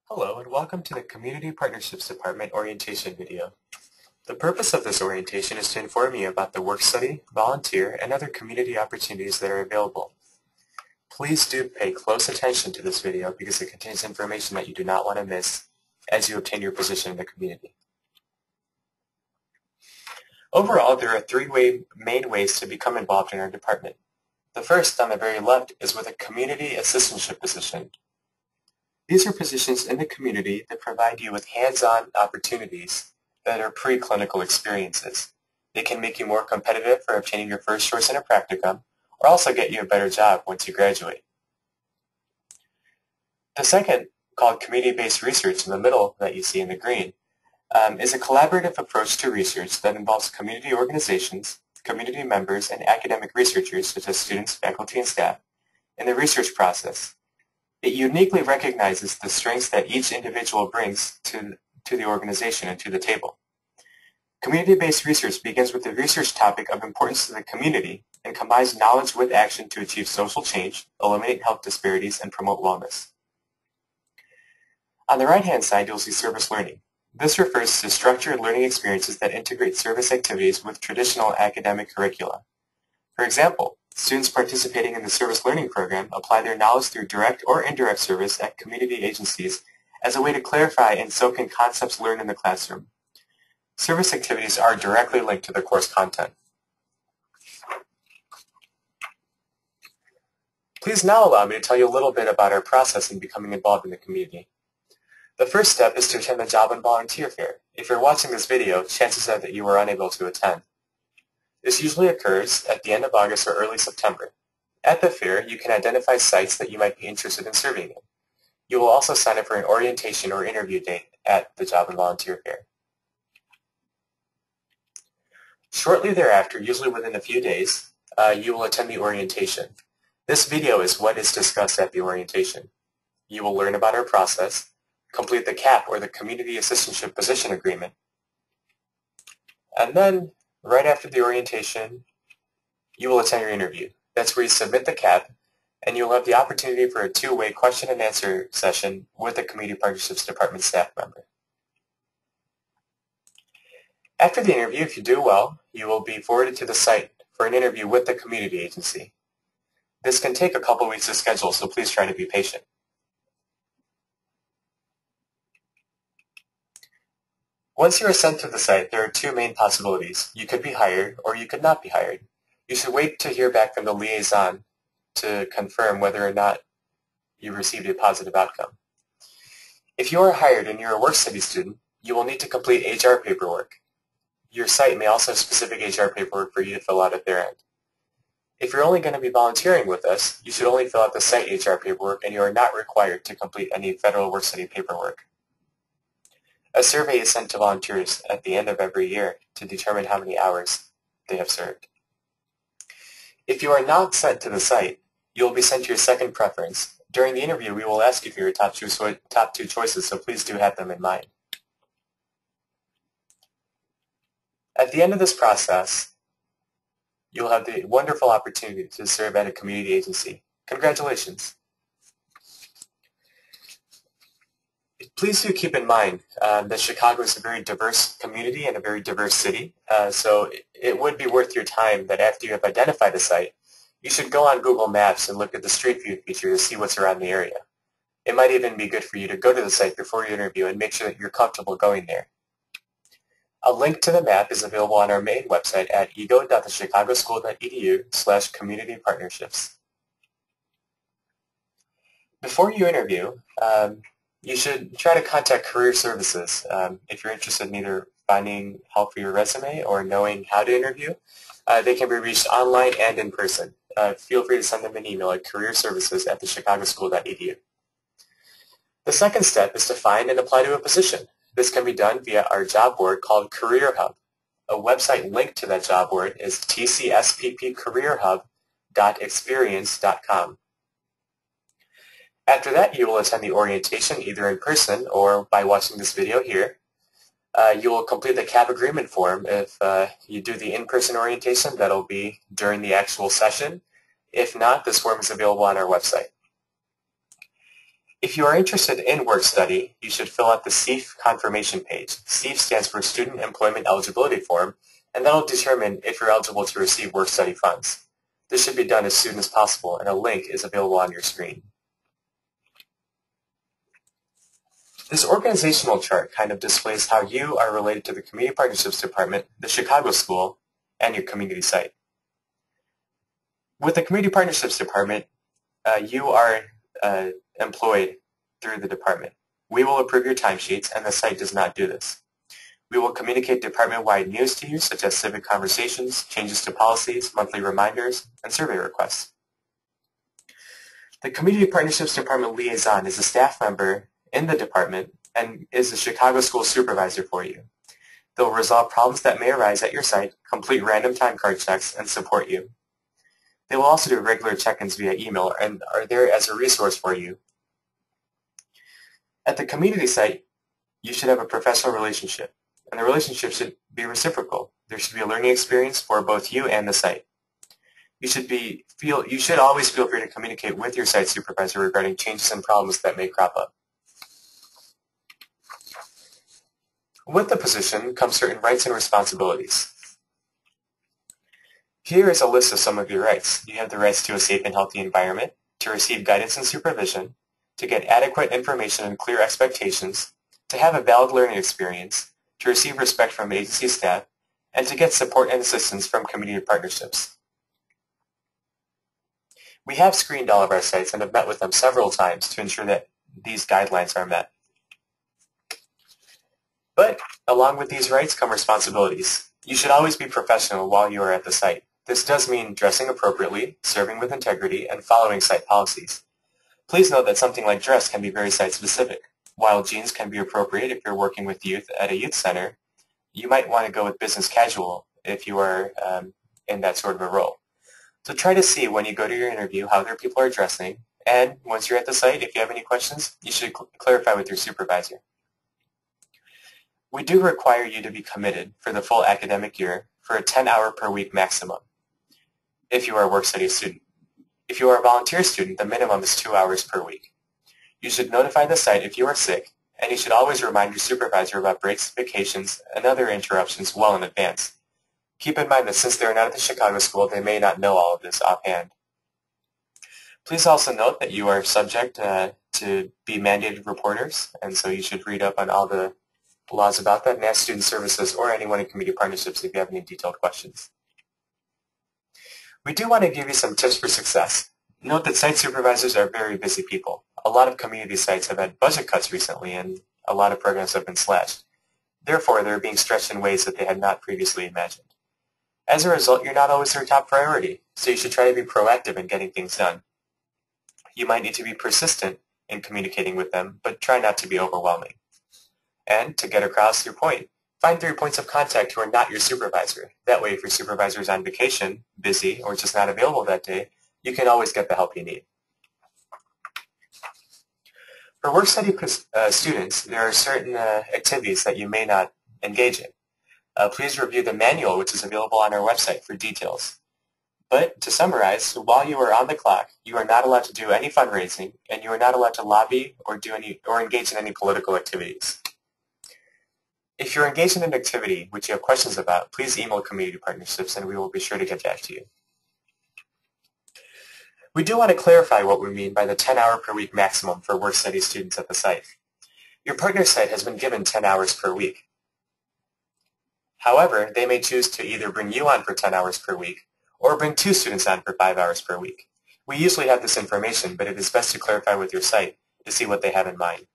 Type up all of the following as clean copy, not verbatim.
Hello and welcome to the Community Partnerships Department orientation video. The purpose of this orientation is to inform you about the work study, volunteer, and other community opportunities that are available. Please do pay close attention to this video because it contains information that you do not want to miss as you obtain your position in the community. Overall, there are three main ways to become involved in our department. The first, on the very left, is with a community assistantship position. These are positions in the community that provide you with hands-on opportunities that are pre-clinical experiences. They can make you more competitive for obtaining your first choice in a practicum, or also get you a better job once you graduate. The second, called community-based research in the middle that you see in the green, is a collaborative approach to research that involves community organizations, community members, and academic researchers such as students, faculty, and staff in the research process. It uniquely recognizes the strengths that each individual brings to the organization and to the table. Community-based research begins with the research topic of importance to the community and combines knowledge with action to achieve social change, eliminate health disparities, and promote wellness. On the right-hand side, you'll see service learning. This refers to structured learning experiences that integrate service activities with traditional academic curricula. For example, students participating in the service learning program apply their knowledge through direct or indirect service at community agencies as a way to clarify and soak in concepts learned in the classroom. Service activities are directly linked to the course content. Please now allow me to tell you a little bit about our process in becoming involved in the community. The first step is to attend the Job and Volunteer Fair. If you're watching this video, chances are that you were unable to attend. This usually occurs at the end of August or early September. At the fair, you can identify sites that you might be interested in serving in. You will also sign up for an orientation or interview date at the Job and Volunteer Fair. Shortly thereafter, usually within a few days, you will attend the orientation. This video is what is discussed at the orientation. You will learn about our process, complete the CAP or the Community Assistantship Position Agreement, and then right after the orientation, you will attend your interview. That's where you submit the CAP, and you'll have the opportunity for a two-way question and answer session with a Community Partnerships Department staff member. After the interview, if you do well, you will be forwarded to the site for an interview with the community agency. This can take a couple weeks to schedule, so please try to be patient. Once you are sent to the site, there are two main possibilities. You could be hired or you could not be hired. You should wait to hear back from the liaison to confirm whether or not you received a positive outcome. If you are hired and you're a work study student, you will need to complete HR paperwork. Your site may also have specific HR paperwork for you to fill out at their end. If you're only going to be volunteering with us, you should only fill out the site HR paperwork and you are not required to complete any federal work study paperwork. A survey is sent to volunteers at the end of every year to determine how many hours they have served. If you are not sent to the site, you will be sent to your second preference. During the interview, we will ask you for your top two choices, so please do have them in mind. At the end of this process, you will have the wonderful opportunity to serve at a community agency. Congratulations. Please do keep in mind that Chicago is a very diverse community and a very diverse city, so it would be worth your time that after you have identified a site, you should go on Google Maps and look at the Street View feature to see what's around the area. It might even be good for you to go to the site before your interview and make sure that you're comfortable going there. A link to the map is available on our main website at ego.thechicagoschool.edu/communitypartnerships. Before you interview, you should try to contact Career Services if you're interested in either finding help for your resume or knowing how to interview. They can be reached online and in person. Feel free to send them an email at careerservices@thechicagoschool.edu. The second step is to find and apply to a position. This can be done via our job board called Career Hub. A website linked to that job board is tcsppcareerhub.experience.com. After that, you will attend the orientation either in person or by watching this video here. You will complete the CAP agreement form. If you do the in-person orientation, that'll be during the actual session. If not, this form is available on our website. If you are interested in work study, you should fill out the SEEF confirmation page. SEEF stands for Student Employment Eligibility Form, and that will determine if you're eligible to receive work study funds. This should be done as soon as possible, and a link is available on your screen. This organizational chart kind of displays how you are related to the Community Partnerships Department, the Chicago School, and your community site. With the Community Partnerships Department, you are employed through the department. We will approve your timesheets, and the site does not do this. We will communicate department-wide news to you, such as civic conversations, changes to policies, monthly reminders, and survey requests. The Community Partnerships Department Liaison is a staff member in the department and is a Chicago School supervisor for you. They'll resolve problems that may arise at your site, complete random time card checks, and support you. They will also do regular check-ins via email and are there as a resource for you. At the community site, you should have a professional relationship, and the relationship should be reciprocal. There should be a learning experience for both you and the site. You should always feel free to communicate with your site supervisor regarding changes and problems that may crop up. With the position come certain rights and responsibilities. Here is a list of some of your rights. You have the rights to a safe and healthy environment, to receive guidance and supervision, to get adequate information and clear expectations, to have a valid learning experience, to receive respect from agency staff, and to get support and assistance from community partnerships. We have screened all of our sites and have met with them several times to ensure that these guidelines are met. But along with these rights come responsibilities. You should always be professional while you are at the site. This does mean dressing appropriately, serving with integrity, and following site policies. Please note that something like dress can be very site-specific. While jeans can be appropriate if you're working with youth at a youth center, you might want to go with business casual if you are in that sort of a role. So try to see when you go to your interview how other people are dressing, and once you're at the site, if you have any questions, you should clarify with your supervisor. We do require you to be committed for the full academic year for a 10-hour per week maximum if you are a work-study student. If you are a volunteer student, the minimum is 2 hours per week. You should notify the site if you are sick, and you should always remind your supervisor about breaks, vacations, and other interruptions well in advance. Keep in mind that since they are not at the Chicago School, they may not know all of this offhand. Please also note that you are subject to be mandated reporters, and so you should read up on all the laws about that and ask Student Services or anyone in Community Partnerships if you have any detailed questions. We do want to give you some tips for success. Note that site supervisors are very busy people. A lot of community sites have had budget cuts recently and a lot of programs have been slashed. Therefore, they're being stretched in ways that they had not previously imagined. As a result, you're not always their top priority, so you should try to be proactive in getting things done. You might need to be persistent in communicating with them, but try not to be overwhelming. And to get across your point, find 3 points of contact who are not your supervisor. That way, if your supervisor is on vacation, busy, or just not available that day, you can always get the help you need. For work-study students, there are certain activities that you may not engage in. Please review the manual, which is available on our website, for details. But to summarize, while you are on the clock, you are not allowed to do any fundraising, and you are not allowed to lobby or engage in any political activities. If you're engaged in an activity which you have questions about, please email Community Partnerships and we will be sure to get back to you. We do want to clarify what we mean by the 10-hour per week maximum for work-study students at the site. Your partner site has been given 10 hours per week. However, they may choose to either bring you on for 10 hours per week or bring 2 students on for 5 hours per week. We usually have this information, but it is best to clarify with your site to see what they have in mind.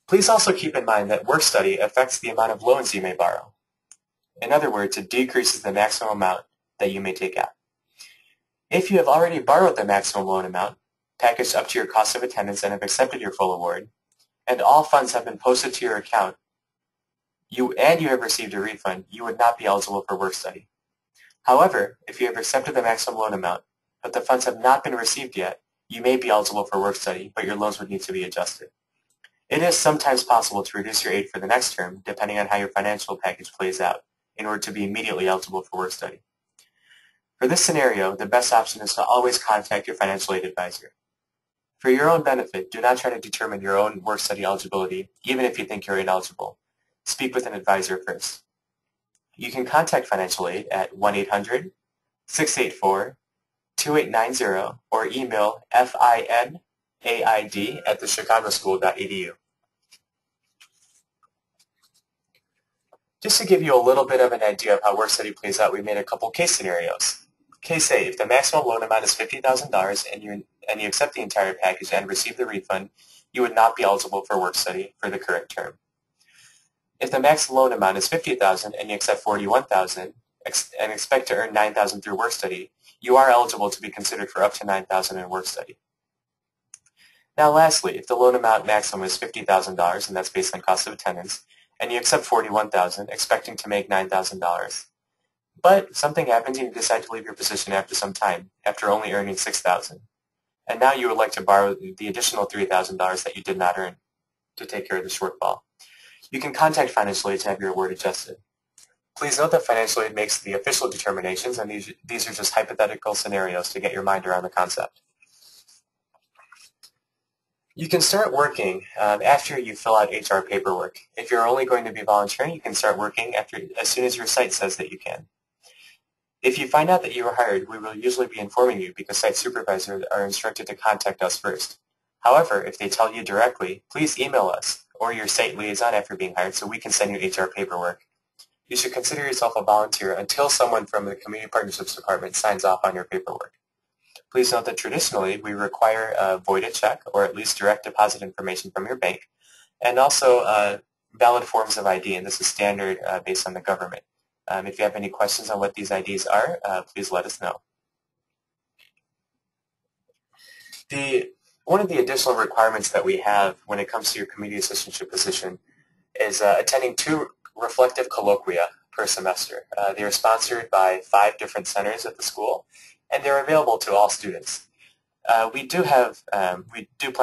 Please also keep in mind that work study affects the amount of loans you may borrow. In other words, it decreases the maximum amount that you may take out. If you have already borrowed the maximum loan amount, packaged up to your cost of attendance and have accepted your full award, and all funds have been posted to your account, you have received a refund, you would not be eligible for work study. However, if you have accepted the maximum loan amount, but the funds have not been received yet, you may be eligible for work study, but your loans would need to be adjusted. It is sometimes possible to reduce your aid for the next term, depending on how your financial package plays out, in order to be immediately eligible for work study. For this scenario, the best option is to always contact your financial aid advisor. For your own benefit, do not try to determine your own work-study eligibility, even if you think you're ineligible. Speak with an advisor first. You can contact financial aid at 1-800-684-2890 or email finaid@thechicagoschool.edu. Just to give you a little bit of an idea of how work-study plays out, we made a couple case scenarios. Case A, if the maximum loan amount is $50,000 and you accept the entire package and receive the refund, you would not be eligible for work-study for the current term. If the max loan amount is $50,000 and you accept $41,000 and expect to earn $9,000 through work-study, you are eligible to be considered for up to $9,000 in work-study. Now lastly, if the loan amount maximum is $50,000, and that's based on cost of attendance, and you accept $41,000, expecting to make $9,000, but something happens and you decide to leave your position after some time, after only earning $6,000, and now you would like to borrow the additional $3,000 that you did not earn to take care of the shortfall. You can contact financial aid to have your award adjusted. Please note that financial aid makes the official determinations, and these are just hypothetical scenarios to get your mind around the concept. You can start working after you fill out HR paperwork. If you're only going to be volunteering, you can start working as soon as your site says that you can. If you find out that you were hired, we will usually be informing you because site supervisors are instructed to contact us first. However, if they tell you directly, please email us or your site liaison after being hired so we can send you HR paperwork. You should consider yourself a volunteer until someone from the Community Partnerships Department signs off on your paperwork. Please note that traditionally we require a voided check or at least direct deposit information from your bank, and also valid forms of ID, and this is standard based on the government. If you have any questions on what these IDs are, please let us know. One of the additional requirements that we have when it comes to your community assistantship position is attending 2 reflective colloquia per semester. They are sponsored by 5 different centers at the school, and they're available to all students. We do plan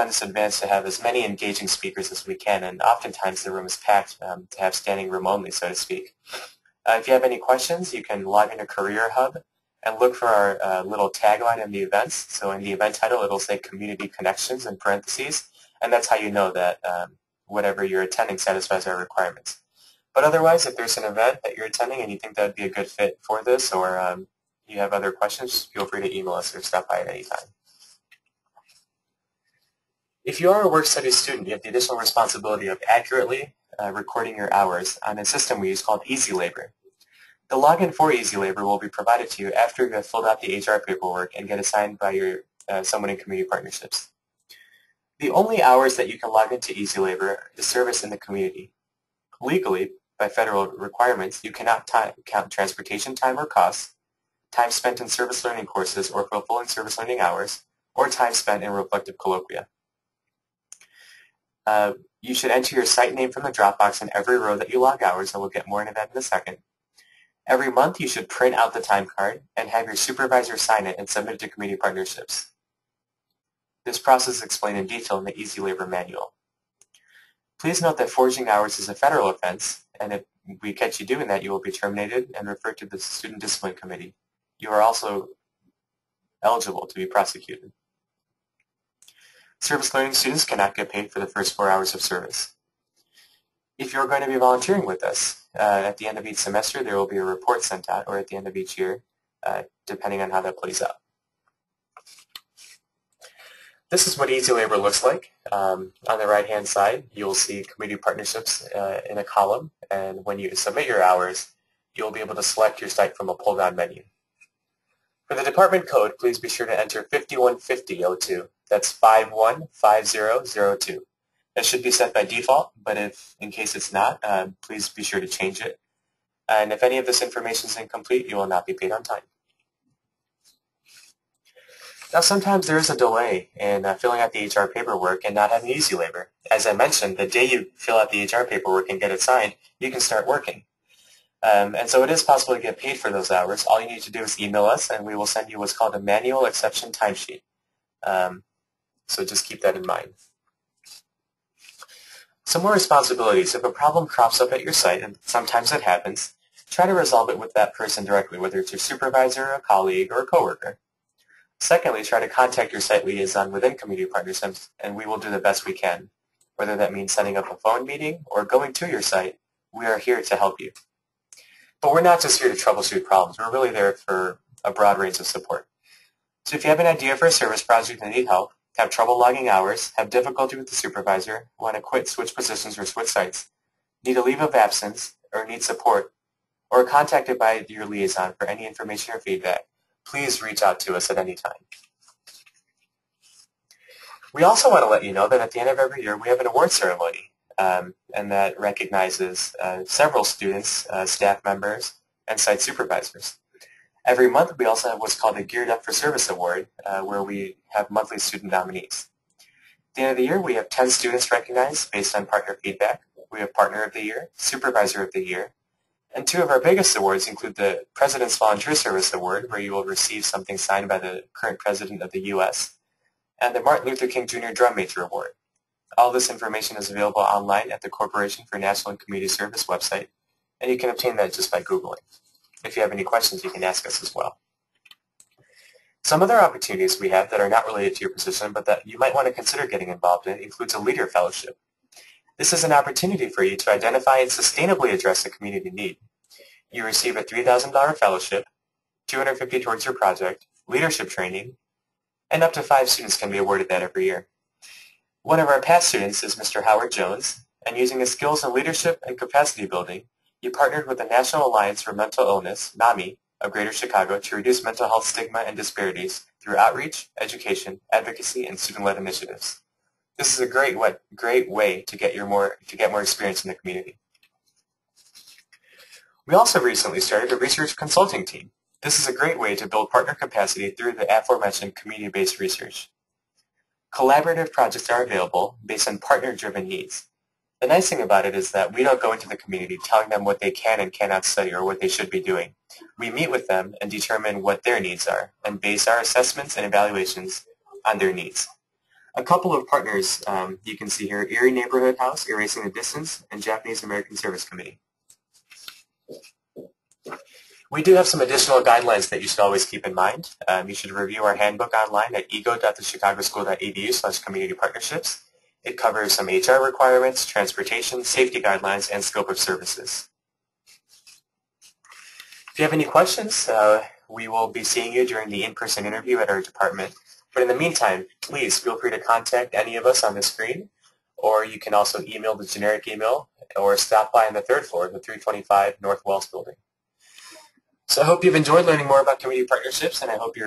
this in advance to have as many engaging speakers as we can, and oftentimes the room is packed to have standing room only, so to speak. If you have any questions, you can log into Career Hub and look for our little tagline in the events. So in the event title, it'll say Community Connections in parentheses, and that's how you know that whatever you're attending satisfies our requirements. But otherwise, if there's an event that you're attending and you think that would be a good fit for this, or you have other questions, feel free to email us or stop by at any time. If you are a work-study student, you have the additional responsibility of accurately recording your hours on a system we use called Easy Labor. The login for Easy Labor will be provided to you after you have filled out the HR paperwork and get assigned by someone in Community Partnerships. The only hours that you can log into Easy Labor is service in the community. Legally, by federal requirements, you cannot count transportation time or costs, time spent in service learning courses or fulfilling service learning hours, or time spent in reflective colloquia. You should enter your site name from the Dropbox in every row that you log hours, and we'll get more into that in a second. Every month, you should print out the time card and have your supervisor sign it and submit it to Community Partnerships. This process is explained in detail in the Easy Labor Manual. Please note that forging hours is a federal offense, and if we catch you doing that, you will be terminated and referred to the Student Discipline Committee. You are also eligible to be prosecuted. Service learning students cannot get paid for the first 4 hours of service. If you're going to be volunteering with us, at the end of each semester there will be a report sent out, or at the end of each year, depending on how that plays out. This is what Easy Labor looks like. On the right-hand side, you'll see Community Partnerships in a column, and when you submit your hours, you'll be able to select your site from a pull-down menu. For the department code, please be sure to enter 515002. That's 515002. That should be set by default, but if in case it's not, please be sure to change it. And if any of this information is incomplete, you will not be paid on time. Now, sometimes there is a delay in filling out the HR paperwork and not having Easy Labor. As I mentioned, the day you fill out the HR paperwork and get it signed, you can start working. And so it is possible to get paid for those hours. All you need to do is email us, and we will send you what's called a manual exception timesheet. So just keep that in mind. Some more responsibilities. If a problem crops up at your site, and sometimes it happens, try to resolve it with that person directly, whether it's your supervisor, a colleague, or a coworker. Secondly, try to contact your site liaison within community partnerships, and we will do the best we can. Whether that means setting up a phone meeting or going to your site, we are here to help you. But we're not just here to troubleshoot problems. We're really there for a broad range of support. So if you have an idea for a service project and need help, have trouble logging hours, have difficulty with the supervisor, want to quit, switch positions, or switch sites, need a leave of absence, or need support, or are contacted by your liaison for any information or feedback, please reach out to us at any time. We also want to let you know that at the end of every year we have an award ceremony, and that recognizes several students, staff members, and site supervisors. Every month we also have what's called a Geared Up for Service Award, where we have monthly student nominees. At the end of the year we have 10 students recognized based on partner feedback. We have Partner of the Year, Supervisor of the Year, and two of our biggest awards include the President's Volunteer Service Award, where you will receive something signed by the current President of the U.S., and the Martin Luther King Jr. Drum Major Award. All this information is available online at the Corporation for National and Community Service website, and you can obtain that just by Googling. If you have any questions, you can ask us as well. Some other opportunities we have that are not related to your position, but that you might want to consider getting involved in, includes a Leader Fellowship. This is an opportunity for you to identify and sustainably address a community need. You receive a $3,000 fellowship, $250 towards your project, leadership training, and up to 5 students can be awarded that every year. One of our past students is Mr. Howard Jones, and using his skills in leadership and capacity building, he partnered with the National Alliance for Mental Illness, NAMI, of Greater Chicago to reduce mental health stigma and disparities through outreach, education, advocacy, and student-led initiatives. This is a great way to get more experience in the community. We also recently started a research consulting team. This is a great way to build partner capacity through the aforementioned community-based research. Collaborative projects are available based on partner-driven needs. The nice thing about it is that we don't go into the community telling them what they can and cannot study or what they should be doing. We meet with them and determine what their needs are and base our assessments and evaluations on their needs. A couple of partners you can see here: Erie Neighborhood House, Erasing the Distance, and Japanese American Service Committee. We do have some additional guidelines that you should always keep in mind. You should review our handbook online at ego.thechicagoschool.edu/community-partnerships. It covers some HR requirements, transportation, safety guidelines, and scope of services. If you have any questions, we will be seeing you during the in-person interview at our department. But in the meantime, please feel free to contact any of us on the screen, or you can also email the generic email or stop by on the 3rd floor of the 325 North Wells building. So I hope you've enjoyed learning more about community partnerships, and I hope you're